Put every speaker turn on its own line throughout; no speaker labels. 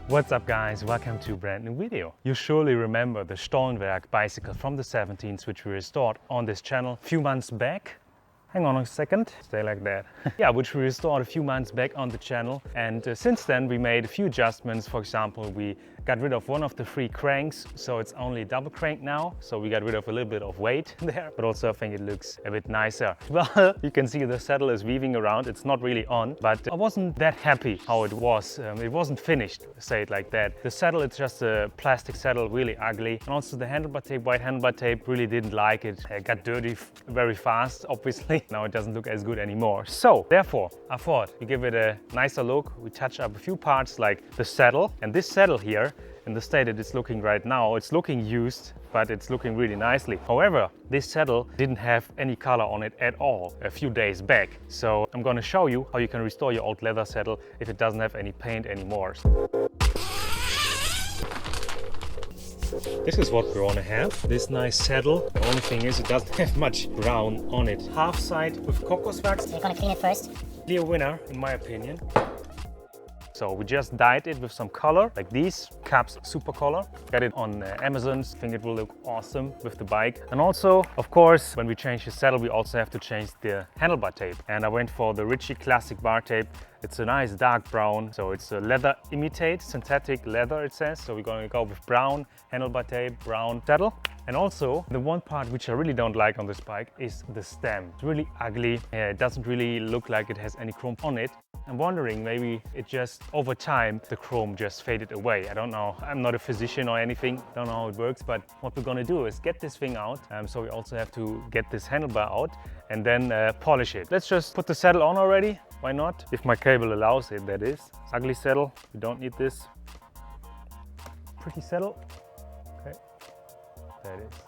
What's up guys, welcome to a brand new video. You surely remember the Stollenwerk bicycle from the 17th which we restored on this channel a few months back. Hang on a second, stay like that. Yeah, which we restored a few months back on the channel, and since then we made a few adjustments. For example, we got rid of one of the 3 cranks, so it's only double crank now, so we got rid of a little bit of weight there, but also I think it looks a bit nicer. Well, you can see the saddle is weaving around, it's not really on, but I wasn't that happy how it was. It wasn't finished, say it like that. The saddle, it's just a plastic saddle, really ugly, and also the handlebar tape, white handlebar tape, really didn't like it. It got dirty very fast, obviously. Now it doesn't look as good anymore. So therefore, I thought we give it a nicer look. We touch up a few parts like the saddle, and this saddle here, in the state that it's looking right now, it's looking used, but it's looking really nicely. However, this saddle didn't have any color on it at all a few days back. So I'm gonna show you how you can restore your old leather saddle if it doesn't have any paint anymore. This is what we want to have, this nice saddle. The only thing is it doesn't have much brown on it. Half side with cocos wax.
We're gonna clean it first.
Clear winner, in my opinion. So we just dyed it with some color, like these caps, super color. Got it on Amazon. I think it will look awesome with the bike. And also, of course, when we change the saddle, we also have to change the handlebar tape. And I went for the Ritchie Classic bar tape. It's a nice dark brown, so it's a leather imitate, synthetic leather it says. So we're going to go with brown handlebar tape, brown saddle. And also, the one part which I really don't like on this bike is the stem. It's really ugly. It doesn't really look like it has any chrome on it. I'm wondering, maybe it just, over time, the chrome just faded away. I don't know. I'm not a physician or anything. Don't know how it works, but what we're gonna do is get this thing out. So we also have to get this handlebar out and then polish it. Let's just put the saddle on already. Why not? If my cable allows it, that is. Ugly saddle, we don't need this. Pretty saddle. Okay, there it is.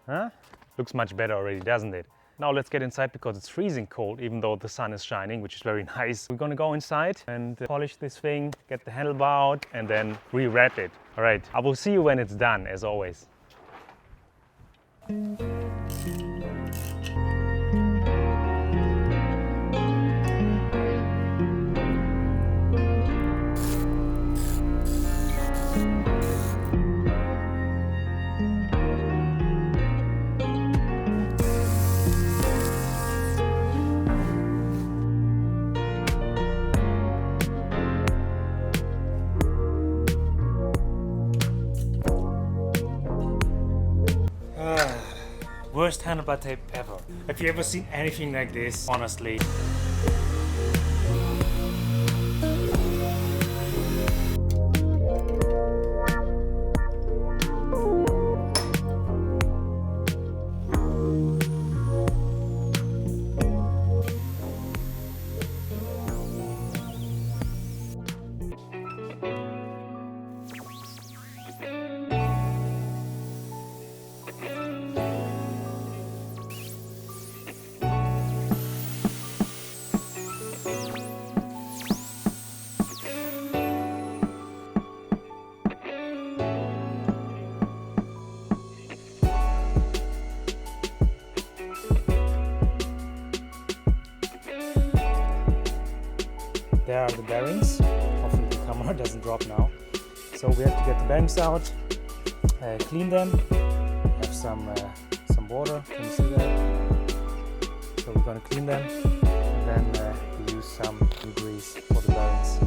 Huh? Looks much better already, doesn't it? Now let's get inside because it's freezing cold, even though the sun is shining, which is very nice. We're gonna go inside and polish this thing, get the handlebar out, and then re-wrap it. All right, I will see you when it's done, as always. Worst handlebar tape ever. Have you ever seen anything like this? Honestly. There are the bearings. Hopefully the camera doesn't drop now. So we have to get the bearings out, clean them, have some water, can you see that? So we're going to clean them and then we use some new grease for the bearings.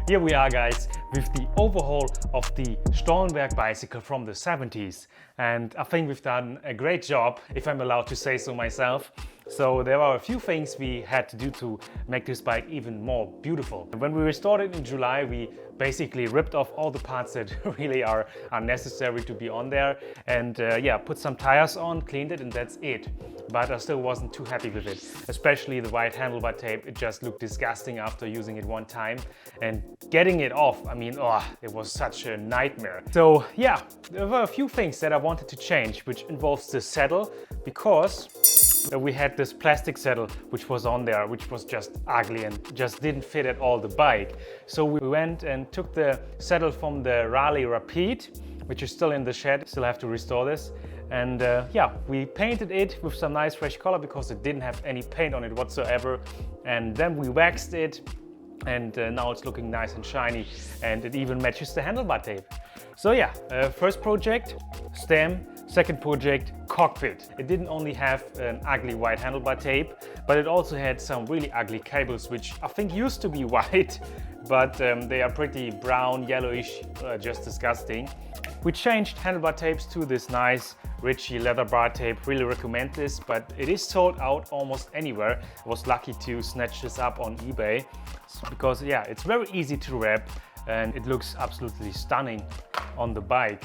Here we are, guys, with the overhaul of the Stollenberg bicycle from the 70s. And I think we've done a great job, if I'm allowed to say so myself. So there are a few things we had to do to make this bike even more beautiful. When we restored it in July, we basically ripped off all the parts that really are unnecessary to be on there, and yeah, put some tires on, cleaned it, and that's it. But I still wasn't too happy with it, especially the white handlebar tape. It just looked disgusting after using it one time, and getting it off, I mean, oh, it was such a nightmare. So yeah, there were a few things that I wanted to change, which involves the saddle, because we had this plastic saddle which was on there, which was just ugly and just didn't fit at all the bike. So we went and took the saddle from the Raleigh Rapide, which is still in the shed, still have to restore this. And yeah, we painted it with some nice fresh color because it didn't have any paint on it whatsoever. And then we waxed it, and now it's looking nice and shiny, and it even matches the handlebar tape. So yeah, first project, stem. Second project, cockpit. It didn't only have an ugly white handlebar tape, but it also had some really ugly cables, which I think used to be white, but they are pretty brown, yellowish, just disgusting. We changed handlebar tapes to this nice Ritchie leather bar tape. Really recommend this, but it is sold out almost anywhere. I was lucky to snatch this up on eBay because yeah, it's very easy to wrap and it looks absolutely stunning on the bike.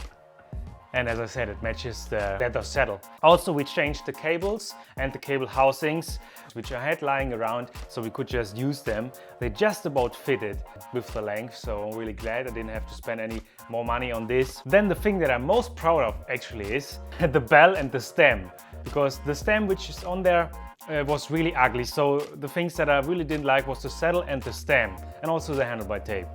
And as I said, it matches the leather saddle. Also, we changed the cables and the cable housings, which I had lying around, so we could just use them. They just about fitted with the length, so I'm really glad I didn't have to spend any more money on this. Then the thing that I'm most proud of actually is the bell and the stem, because the stem which is on there was really ugly. So the things that I really didn't like was the saddle and the stem, and also the handlebar tape.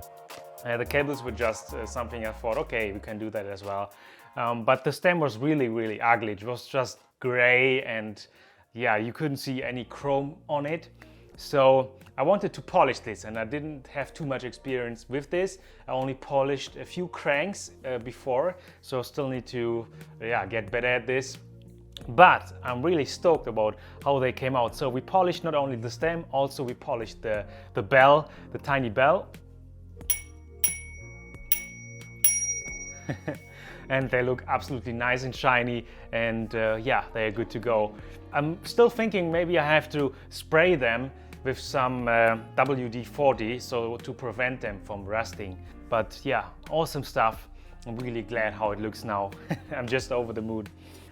The cables were just something I thought, okay, we can do that as well. But the stem was really ugly. It was just gray, and yeah, you couldn't see any chrome on it. So I wanted to polish this, and I didn't have too much experience with this. I only polished a few cranks before, so I still need to get better at this. But I'm really stoked about how they came out. So we polished not only the stem, also we polished the bell, the tiny bell. And they look absolutely nice and shiny, and yeah, they're good to go. I'm still thinking maybe I have to spray them with some WD-40 so to prevent them from rusting. But yeah, awesome stuff. I'm really glad how it looks now. I'm just over the moon.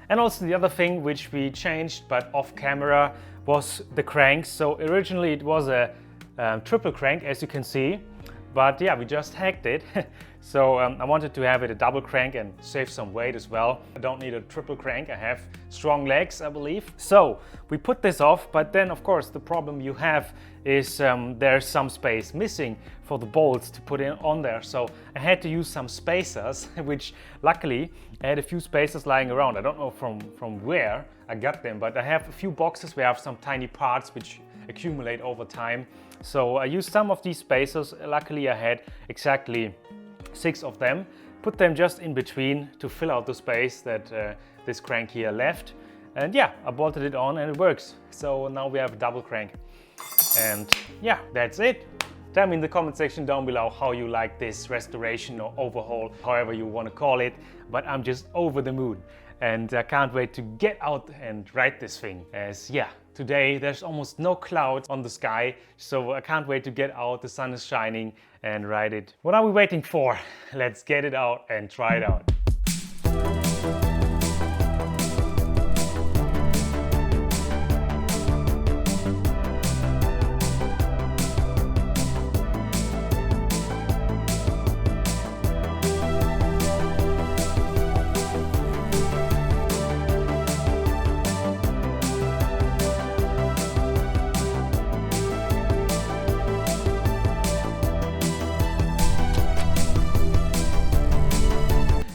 And also the other thing which we changed but off camera was the cranks. So originally it was a triple crank, as you can see. But yeah, we just hacked it. So I wanted to have it a double crank and save some weight as well. I don't need a triple crank, I have strong legs, I believe. So we put this off, but then of course the problem you have is there's some space missing for the bolts to put in on there. So I had to use some spacers, which luckily I had a few spacers lying around. I don't know from where I got them, but I have a few boxes where I have some tiny parts which accumulate over time. So I used some of these spacers. Luckily I had exactly 6 of them, put them just in between to fill out the space that this crank here left. And yeah, I bolted it on and it works. So now we have a double crank. And yeah, that's it. Tell me in the comment section down below how you like this restoration or overhaul, however you want to call it. But I'm just over the moon. And I can't wait to get out and ride this thing, as yeah, today there's almost no clouds on the sky, so I can't wait to get out, the sun is shining, and ride it. What are we waiting for? Let's get it out and try it out.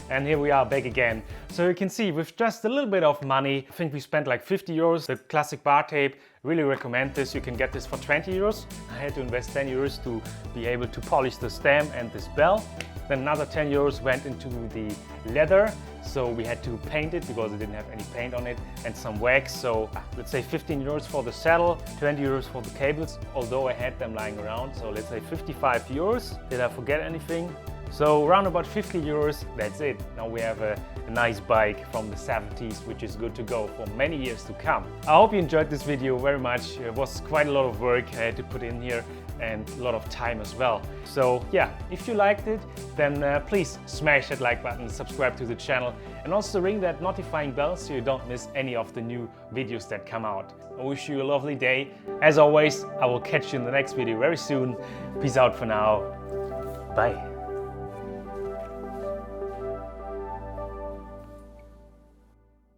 And here we are back again. So you can see with just a little bit of money, I think we spent like 50 euros. The classic bar tape Really recommend this. You can get this for 20 euros. I had to invest 10 euros to be able to polish the stem and this bell. Then another 10 euros went into the leather. So we had to paint it because it didn't have any paint on it, and some wax. So let's say 15 euros for the saddle, 20 euros for the cables, although I had them lying around. So let's say 55 euros. Did I forget anything? So around about 50 euros, that's it. Now we have a nice bike from the 70s, which is good to go for many years to come. I hope you enjoyed this video very much. It was quite a lot of work I had to put in here and a lot of time as well. So yeah, if you liked it, then please smash that like button, subscribe to the channel, and also ring that notifying bell so you don't miss any of the new videos that come out. I wish you a lovely day. As always, I will catch you in the next video very soon. Peace out for now. Bye.